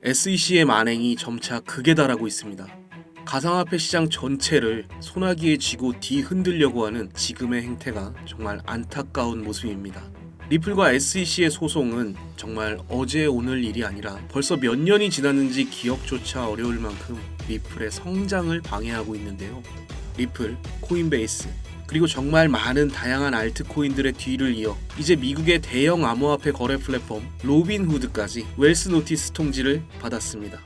SEC의 만행이 점차 극에 달하고 있습니다. 가상화폐 시장 전체를 소나기에 쥐고 뒤흔들려고 하는 지금의 행태가 정말 안타까운 모습입니다. 리플과 SEC의 소송은 정말 어제 오늘 일이 아니라 벌써 몇 년이 지났는지 기억조차 어려울 만큼 리플의 성장을 방해하고 있는데요. 리플, 코인베이스, 그리고 정말 많은 다양한 알트코인들의 뒤를 이어 이제 미국의 대형 암호화폐 거래 플랫폼 로빈후드까지 웰스 노티스 통지를 받았습니다.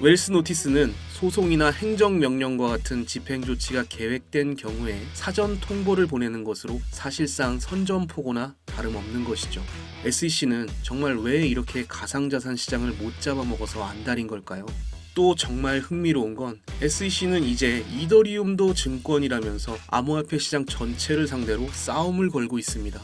웰스 노티스는 소송이나 행정명령과 같은 집행조치가 계획된 경우에 사전 통보를 보내는 것으로 사실상 선전포고나 다름없는 것이죠. SEC는 정말 왜 이렇게 가상자산 시장을 못 잡아먹어서 안달인 걸까요? 또 정말 흥미로운 건 SEC는 이제 이더리움도 증권이라면서 암호화폐 시장 전체를 상대로 싸움을 걸고 있습니다.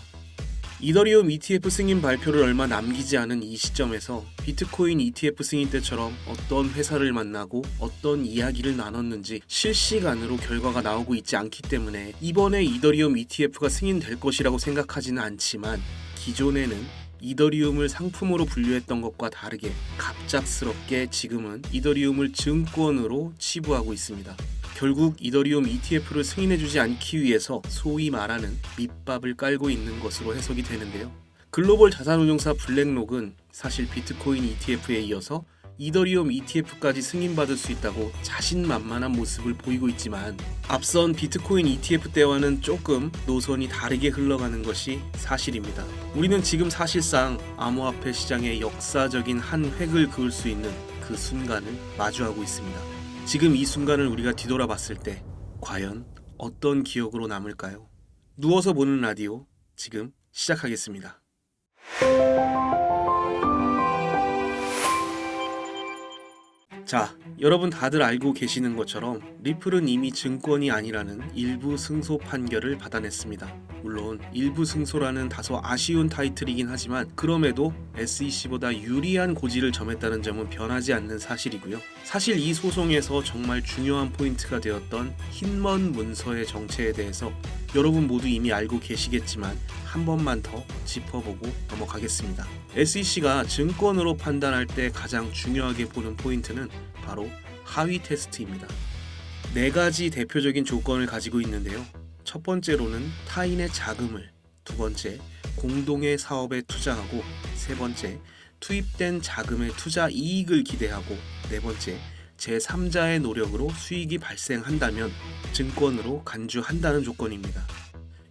이더리움 ETF 승인 발표를 얼마 남기지 않은 이 시점에서 비트코인 ETF 승인 때처럼 어떤 회사를 만나고 어떤 이야기를 나눴는지 실시간으로 결과가 나오고 있지 않기 때문에 이번에 이더리움 ETF가 승인될 것이라고 생각하지는 않지만, 기존에는 이더리움을 상품으로 분류했던 것과 다르게 갑작스럽게 지금은 이더리움을 증권으로 치부하고 있습니다. 결국 이더리움 ETF를 승인해주지 않기 위해서 소위 말하는 밑밥을 깔고 있는 것으로 해석이 되는데요. 글로벌 자산운용사 블랙록은 사실 비트코인 ETF에 이어서 이더리움 ETF까지 승인받을 수 있다고 자신만만한 모습을 보이고 있지만, 앞선 비트코인 ETF 때와는 조금 노선이 다르게 흘러가는 것이 사실입니다. 우리는 지금 사실상 암호화폐 시장의 역사적인 한 획을 그을 수 있는 그 순간을 마주하고 있습니다. 지금 이 순간을 우리가 뒤돌아봤을 때 과연 어떤 기억으로 남을까요? 누워서 보는 라디오, 지금 시작하겠습니다. 자, 여러분 다들 알고 계시는 것처럼 리플은 이미 증권이 아니라는 일부 승소 판결을 받아냈습니다. 물론 일부 승소라는 다소 아쉬운 타이틀이긴 하지만 그럼에도 SEC보다 유리한 고지를 점했다는 점은 변하지 않는 사실이고요. 사실 이 소송에서 정말 중요한 포인트가 되었던 흰먼 문서의 정체에 대해서 여러분 모두 이미 알고 계시겠지만 한 번만 더 짚어보고 넘어가겠습니다. SEC가 증권으로 판단할 때 가장 중요하게 보는 포인트는 바로 하위 테스트입니다. 4가지 대표적인 조건을 가지고 있는데요. 첫 번째로는 타인의 자금을, 두 번째, 공동의 사업에 투자하고, 세 번째, 투입된 자금의 투자 이익을 기대하고, 네 번째, 제3자의 노력으로 수익이 발생한다면 증권으로 간주한다는 조건입니다.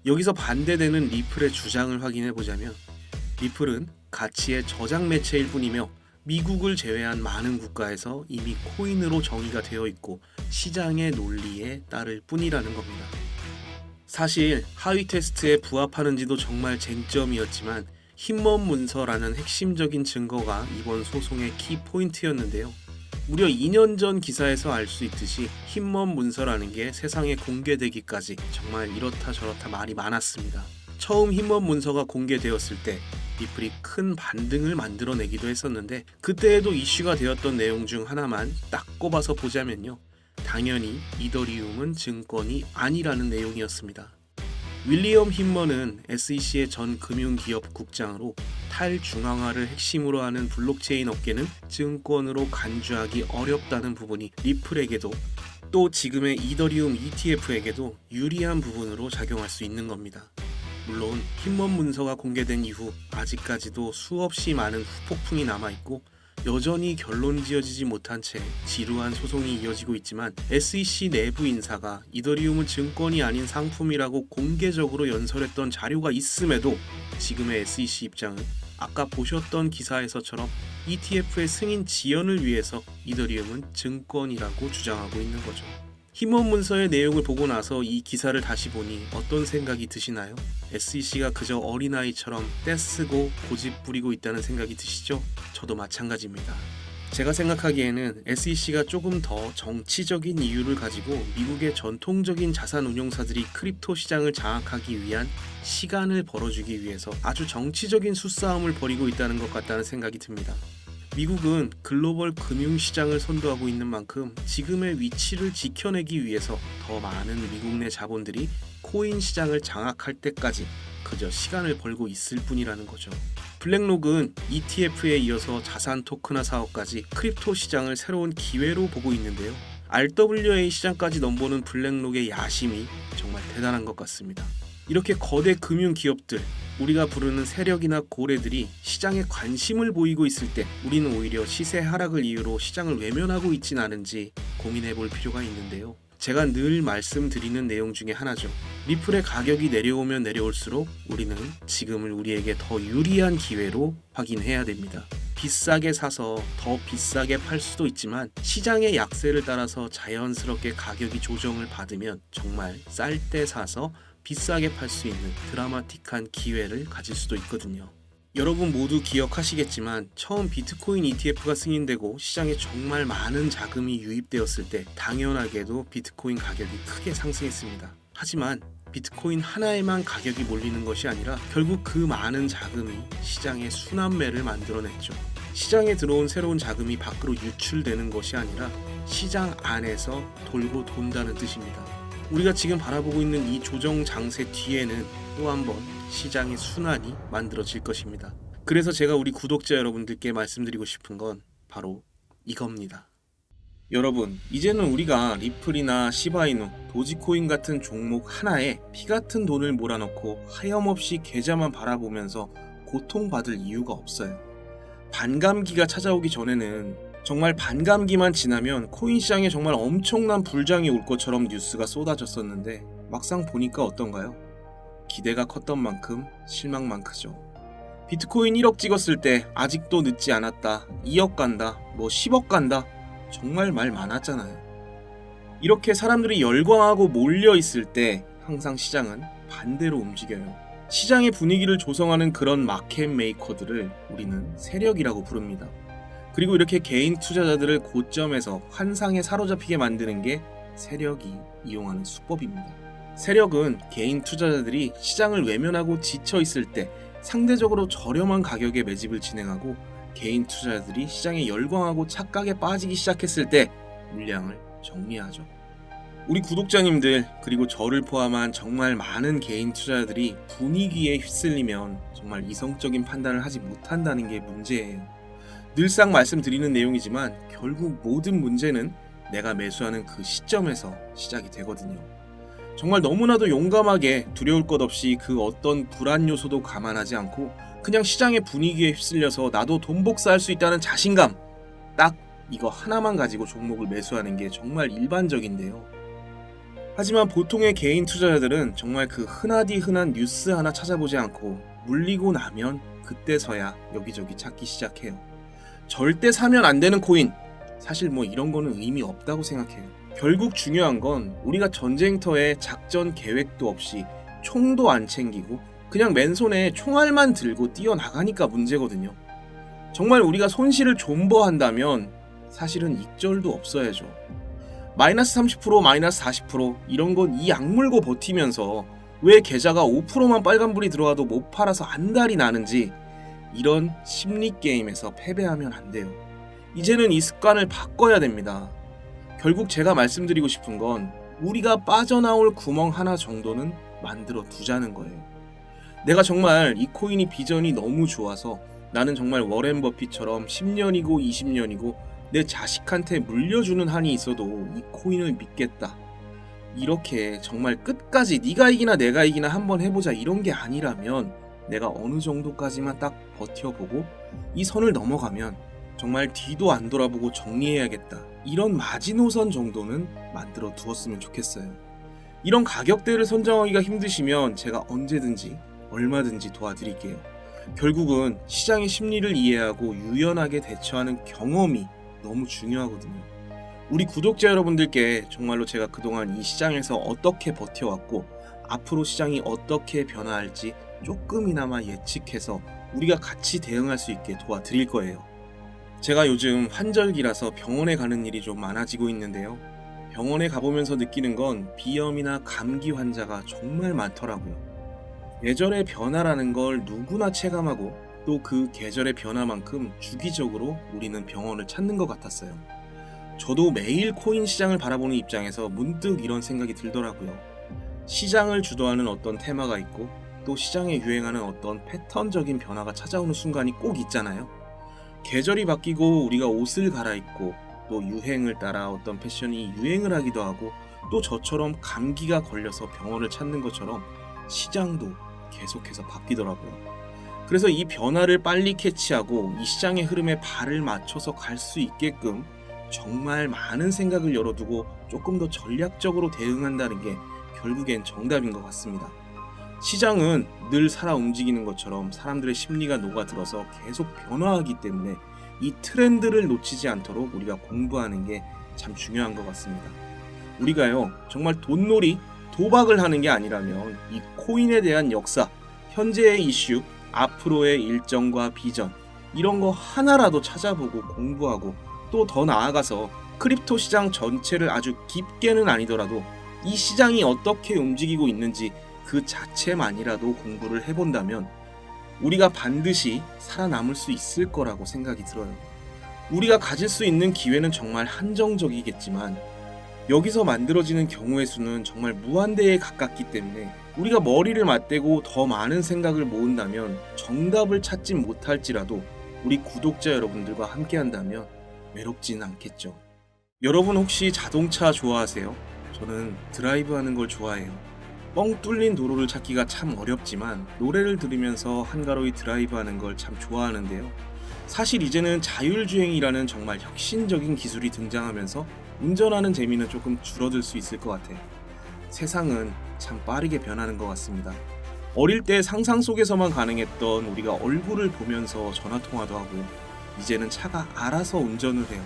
여기서 반대되는 리플의 주장을 확인해 보자면, 리플은 가치의 저장 매체일 뿐이며 미국을 제외한 많은 국가에서 이미 코인으로 정의가 되어 있고 시장의 논리에 따를 뿐이라는 겁니다. 사실 하위 테스트에 부합하는지도 정말 쟁점이었지만 흰먼 문서라는 핵심적인 증거가 이번 소송의 키 포인트였는데요. 무려 2년 전 기사에서 알 수 있듯이 흰먼 문서라는 게 세상에 공개되기까지 정말 이렇다 저렇다 말이 많았습니다. 처음 흰먼 문서가 공개되었을 때 리플이 큰 반등을 만들어내기도 했었는데, 그때에도 이슈가 되었던 내용 중 하나만 딱 꼽아서 보자면요, 당연히 이더리움은 증권이 아니라는 내용이었습니다. 윌리엄 흰먼은 SEC의 전 금융기업 국장으로 탈중앙화를 핵심으로 하는 블록체인 업계는 증권으로 간주하기 어렵다는 부분이 리플에게도 또 지금의 이더리움 ETF에게도 유리한 부분으로 작용할 수 있는 겁니다. 물론 흰먼 문서가 공개된 이후 아직까지도 수없이 많은 후폭풍이 남아있고 여전히 결론 지어지지 못한 채 지루한 소송이 이어지고 있지만, SEC 내부 인사가 이더리움은 증권이 아닌 상품이라고 공개적으로 연설했던 자료가 있음에도 지금의 SEC 입장은 아까 보셨던 기사에서처럼 ETF의 승인 지연을 위해서 이더리움은 증권이라고 주장하고 있는 거죠. 흰먼 문서의 내용을 보고 나서 이 기사를 다시 보니 어떤 생각이 드시나요? SEC가 그저 어린아이처럼 떼쓰고 고집 부리고 있다는 생각이 드시죠? 저도 마찬가지입니다. 제가 생각하기에는 SEC가 조금 더 정치적인 이유를 가지고 미국의 전통적인 자산 운용사들이 크립토 시장을 장악하기 위한 시간을 벌어주기 위해서 아주 정치적인 수싸움을 벌이고 있다는 것 같다는 생각이 듭니다. 미국은 글로벌 금융시장을 선도하고 있는 만큼 지금의 위치를 지켜내기 위해서 더 많은 미국 내 자본들이 코인 시장을 장악할 때까지 그저 시간을 벌고 있을 뿐이라는 거죠. 블랙록은 ETF에 이어서 자산 토큰화 사업까지 크립토 시장을 새로운 기회로 보고 있는데요. RWA 시장까지 넘보는 블랙록의 야심이 정말 대단한 것 같습니다. 이렇게 거대 금융 기업들, 우리가 부르는 세력이나 고래들이 시장에 관심을 보이고 있을 때 우리는 오히려 시세 하락을 이유로 시장을 외면하고 있진 않은지 고민해 볼 필요가 있는데요. 제가 늘 말씀드리는 내용 중에 하나죠. 리플의 가격이 내려오면 내려올수록 우리는 지금을 우리에게 더 유리한 기회로 확인해야 됩니다. 비싸게 사서 더 비싸게 팔 수도 있지만 시장의 약세를 따라서 자연스럽게 가격이 조정을 받으면 정말 쌀 때 사서 비싸게 팔 수 있는 드라마틱한 기회를 가질 수도 있거든요. 여러분 모두 기억하시겠지만 처음 비트코인 ETF가 승인되고 시장에 정말 많은 자금이 유입되었을 때 당연하게도 비트코인 가격이 크게 상승했습니다. 하지만 비트코인 하나에만 가격이 몰리는 것이 아니라 결국 그 많은 자금이 시장의 순환매를 만들어냈죠. 시장에 들어온 새로운 자금이 밖으로 유출되는 것이 아니라 시장 안에서 돌고 돈다는 뜻입니다. 우리가 지금 바라보고 있는 이 조정 장세 뒤에는 또 한 번 시장의 순환이 만들어질 것입니다. 그래서 제가 우리 구독자 여러분들께 말씀드리고 싶은 건 바로 이겁니다. 여러분, 이제는 우리가 리플이나 시바이누, 도지코인 같은 종목 하나에 피 같은 돈을 몰아넣고 하염없이 계좌만 바라보면서 고통받을 이유가 없어요. 반감기가 찾아오기 전에는 정말 반감기만 지나면 코인 시장에 정말 엄청난 불장이 올 것처럼 뉴스가 쏟아졌었는데 막상 보니까 어떤가요? 기대가 컸던 만큼 실망만 크죠. 비트코인 1억 찍었을 때 아직도 늦지 않았다, 2억 간다, 10억 간다, 정말 말 많았잖아요. 이렇게 사람들이 열광하고 몰려있을 때 항상 시장은 반대로 움직여요. 시장의 분위기를 조성하는 그런 마켓 메이커들을 우리는 세력이라고 부릅니다. 그리고 이렇게 개인 투자자들을 고점에서 환상에 사로잡히게 만드는 게 세력이 이용하는 수법입니다. 세력은 개인 투자자들이 시장을 외면하고 지쳐있을 때 상대적으로 저렴한 가격에 매집을 진행하고 개인 투자자들이 시장에 열광하고 착각에 빠지기 시작했을 때 물량을 정리하죠. 우리 구독자님들 그리고 저를 포함한 정말 많은 개인 투자자들이 분위기에 휩쓸리면 정말 이성적인 판단을 하지 못한다는 게 문제예요. 늘상 말씀드리는 내용이지만 결국 모든 문제는 내가 매수하는 그 시점에서 시작이 되거든요. 정말 너무나도 용감하게 두려울 것 없이 그 어떤 불안 요소도 감안하지 않고 그냥 시장의 분위기에 휩쓸려서 나도 돈 복사할 수 있다는 자신감, 딱 이거 하나만 가지고 종목을 매수하는 게 정말 일반적인데요. 하지만 보통의 개인 투자자들은 정말 그 흔하디 흔한 뉴스 하나 찾아보지 않고 물리고 나면 그때서야 여기저기 찾기 시작해요. 절대 사면 안 되는 코인, 사실 이런 거는 의미 없다고 생각해요. 결국 중요한 건 우리가 전쟁터에 작전 계획도 없이 총도 안 챙기고 그냥 맨손에 총알만 들고 뛰어나가니까 문제거든요. 정말 우리가 손실을 존버한다면 사실은 익절도 없어야죠. 마이너스 30%, 마이너스 40% 이런 건 이 악물고 버티면서 왜 계좌가 5%만 빨간불이 들어와도 못 팔아서 안달이 나는지 이런 심리게임에서 패배하면 안 돼요. 이제는 이 습관을 바꿔야 됩니다. 결국 제가 말씀드리고 싶은 건 우리가 빠져나올 구멍 하나 정도는 만들어 두자는 거예요. 내가 정말 이 코인이 비전이 너무 좋아서 나는 정말 워렌 버핏처럼 10년이고 20년이고 내 자식한테 물려주는 한이 있어도 이 코인을 믿겠다. 이렇게 정말 끝까지 네가 이기나 내가 이기나 한번 해보자 이런 게 아니라면 내가 어느 정도까지만 딱 버텨보고 이 선을 넘어가면 정말 뒤도 안 돌아보고 정리해야겠다. 이런 마지노선 정도는 만들어 두었으면 좋겠어요. 이런 가격대를 선정하기가 힘드시면 제가 언제든지 얼마든지 도와드릴게요. 결국은 시장의 심리를 이해하고 유연하게 대처하는 경험이 너무 중요하거든요. 우리 구독자 여러분들께 정말로 제가 그동안 이 시장에서 어떻게 버텨왔고 앞으로 시장이 어떻게 변화할지 조금이나마 예측해서 우리가 같이 대응할 수 있게 도와드릴 거예요. 제가 요즘 환절기라서 병원에 가는 일이 좀 많아지고 있는데요. 병원에 가보면서 느끼는 건 비염이나 감기 환자가 정말 많더라고요. 계절의 변화라는 걸 누구나 체감하고 또 그 계절의 변화만큼 주기적으로 우리는 병원을 찾는 것 같았어요. 저도 매일 코인 시장을 바라보는 입장에서 문득 이런 생각이 들더라고요. 시장을 주도하는 어떤 테마가 있고 또 시장에 유행하는 어떤 패턴적인 변화가 찾아오는 순간이 꼭 있잖아요. 계절이 바뀌고 우리가 옷을 갈아입고 또 유행을 따라 어떤 패션이 유행을 하기도 하고 또 저처럼 감기가 걸려서 병원을 찾는 것처럼 시장도 계속해서 바뀌더라고요. 그래서 이 변화를 빨리 캐치하고 이 시장의 흐름에 발을 맞춰서 갈 수 있게끔 정말 많은 생각을 열어두고 조금 더 전략적으로 대응한다는 게 결국엔 정답인 것 같습니다. 시장은 늘 살아 움직이는 것처럼 사람들의 심리가 녹아들어서 계속 변화하기 때문에 이 트렌드를 놓치지 않도록 우리가 공부하는 게 참 중요한 것 같습니다. 우리가요, 정말 돈놀이, 도박을 하는 게 아니라면 이 코인에 대한 역사, 현재의 이슈, 앞으로의 일정과 비전, 이런 거 하나라도 찾아보고 공부하고 또 더 나아가서 크립토 시장 전체를 아주 깊게는 아니더라도 이 시장이 어떻게 움직이고 있는지 그 자체만이라도 공부를 해본다면 우리가 반드시 살아남을 수 있을 거라고 생각이 들어요. 우리가 가질 수 있는 기회는 정말 한정적이겠지만 여기서 만들어지는 경우의 수는 정말 무한대에 가깝기 때문에 우리가 머리를 맞대고 더 많은 생각을 모은다면 정답을 찾지 못할지라도 우리 구독자 여러분들과 함께 한다면 외롭진 않겠죠. 여러분 혹시 자동차 좋아하세요? 저는 드라이브 하는 걸 좋아해요. 뻥 뚫린 도로를 찾기가 참 어렵지만 노래를 들으면서 한가로이 드라이브 하는 걸 참 좋아하는데요. 사실 이제는 자율주행이라는 정말 혁신적인 기술이 등장하면서 운전하는 재미는 조금 줄어들 수 있을 것 같아요. 세상은 참 빠르게 변하는 것 같습니다. 어릴 때 상상 속에서만 가능했던 우리가 얼굴을 보면서 전화통화도 하고요. 이제는 차가 알아서 운전을 해요.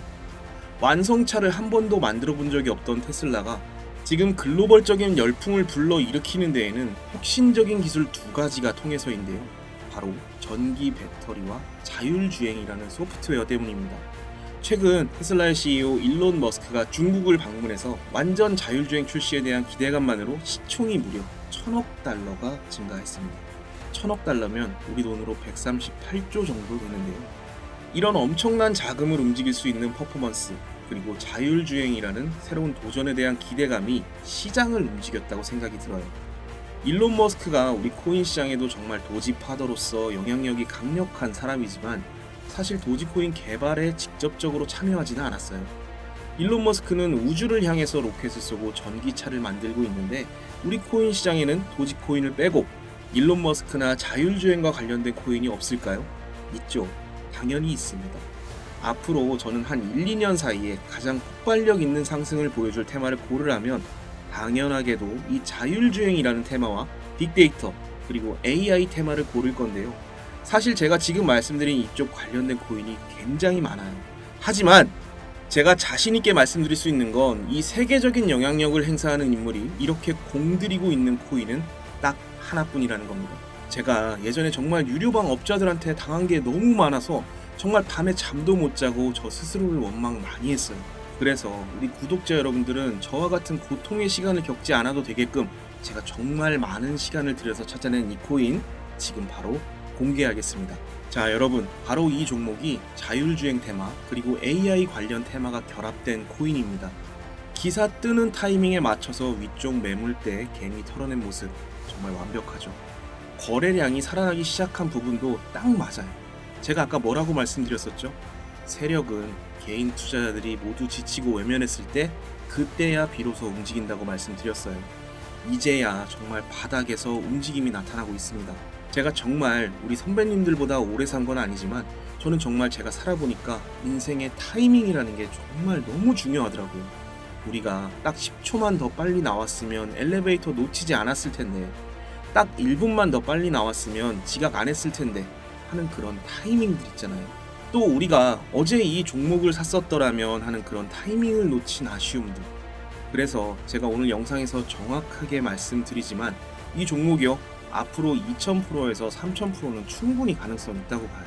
완성차를 한 번도 만들어 본 적이 없던 테슬라가 지금 글로벌적인 열풍을 불러일으키는 데에는 혁신적인 기술 두 가지가 통해서인데요. 바로 전기 배터리와 자율주행이라는 소프트웨어 때문입니다. 최근 테슬라의 CEO 일론 머스크가 중국을 방문해서 완전 자율주행 출시에 대한 기대감만으로 시총이 무려 1,000억 달러가 증가했습니다. 1,000억 달러면 우리 돈으로 138조 정도 되는데요. 이런 엄청난 자금을 움직일 수 있는 퍼포먼스, 그리고 자율주행이라는 새로운 도전에 대한 기대감이 시장을 움직였다고 생각이 들어요. 일론 머스크가 우리 코인 시장에도 정말 도지파더로서 영향력이 강력한 사람이지만 사실 도지코인 개발에 직접적으로 참여하지는 않았어요. 일론 머스크는 우주를 향해서 로켓을 쏘고 전기차를 만들고 있는데 우리 코인 시장에는 도지코인을 빼고 일론 머스크나 자율주행과 관련된 코인이 없을까요? 있죠. 당연히 있습니다. 앞으로 저는 한 1, 2년 사이에 가장 폭발력 있는 상승을 보여줄 테마를 고르라면 당연하게도 이 자율주행이라는 테마와 빅데이터 그리고 AI 테마를 고를 건데요. 사실 제가 지금 말씀드린 이쪽 관련된 코인이 굉장히 많아요. 하지만 제가 자신있게 말씀드릴 수 있는 건 이 세계적인 영향력을 행사하는 인물이 이렇게 공들이고 있는 코인은 딱 하나뿐이라는 겁니다. 제가 예전에 정말 유료방 업자들한테 당한 게 너무 많아서 정말 밤에 잠도 못 자고 저 스스로를 원망 많이 했어요. 그래서 우리 구독자 여러분들은 저와 같은 고통의 시간을 겪지 않아도 되게끔 제가 정말 많은 시간을 들여서 찾아낸 이 코인 지금 바로 공개하겠습니다. 자, 여러분, 바로 이 종목이 자율주행 테마 그리고 AI 관련 테마가 결합된 코인입니다. 기사 뜨는 타이밍에 맞춰서 위쪽 매물대 개미 털어낸 모습 정말 완벽하죠. 거래량이 살아나기 시작한 부분도 딱 맞아요. 제가 아까 뭐라고 말씀드렸었죠? 세력은 개인 투자자들이 모두 지치고 외면했을 때 그때야 비로소 움직인다고 말씀드렸어요. 이제야 정말 바닥에서 움직임이 나타나고 있습니다. 제가 정말 우리 선배님들보다 오래 산 건 아니지만 저는 정말 제가 살아보니까 인생의 타이밍이라는 게 정말 너무 중요하더라고요. 우리가 딱 10초만 더 빨리 나왔으면 엘리베이터 놓치지 않았을 텐데 딱 1분만 더 빨리 나왔으면 지각 안 했을 텐데 하는 그런 타이밍들 있잖아요. 또 우리가 어제 이 종목을 샀었더라면 하는 그런 타이밍을 놓친 아쉬움들. 그래서 제가 오늘 영상에서 정확하게 말씀드리지만 이 종목이요, 앞으로 2000%에서 3000%는 충분히 가능성이 있다고 봐요.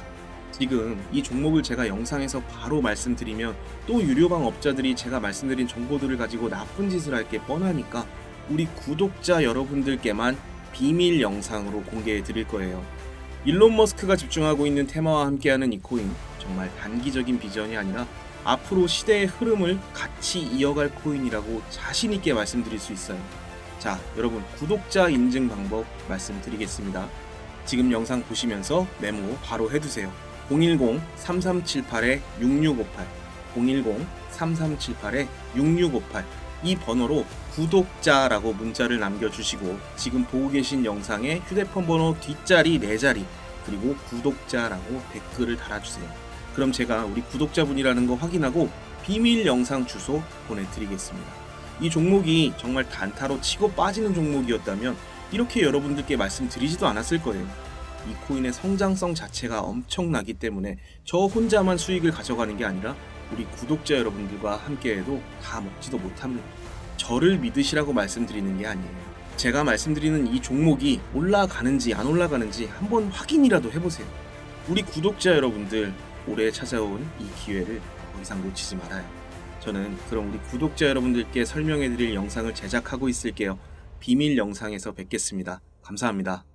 지금 이 종목을 제가 영상에서 바로 말씀드리면 또 유료방 업자들이 제가 말씀드린 정보들을 가지고 나쁜 짓을 할 게 뻔하니까 우리 구독자 여러분들께만 비밀 영상으로 공개해 드릴 거예요. 일론 머스크가 집중하고 있는 테마와 함께하는 이 코인, 정말 단기적인 비전이 아니라 앞으로 시대의 흐름을 같이 이어갈 코인이라고 자신 있게 말씀드릴 수 있어요. 자, 여러분 구독자 인증 방법 말씀드리겠습니다. 지금 영상 보시면서 메모 바로 해두세요. 010-3378-6658 010-3378-6658 이 번호로 구독자라고 문자를 남겨주시고 지금 보고 계신 영상의 휴대폰 번호 뒷자리 4자리 그리고 구독자라고 댓글을 달아주세요. 그럼 제가 우리 구독자분이라는 거 확인하고 비밀 영상 주소 보내드리겠습니다. 이 종목이 정말 단타로 치고 빠지는 종목이었다면 이렇게 여러분들께 말씀드리지도 않았을 거예요. 이 코인의 성장성 자체가 엄청나기 때문에 저 혼자만 수익을 가져가는 게 아니라 우리 구독자 여러분들과 함께해도 다 먹지도 못합니다. 저를 믿으시라고 말씀드리는 게 아니에요. 제가 말씀드리는 이 종목이 올라가는지 안 올라가는지 한번 확인이라도 해보세요. 우리 구독자 여러분들 올해 찾아온 이 기회를 더 이상 놓치지 말아요. 저는 그럼 우리 구독자 여러분들께 설명해드릴 영상을 제작하고 있을게요. 비밀 영상에서 뵙겠습니다. 감사합니다.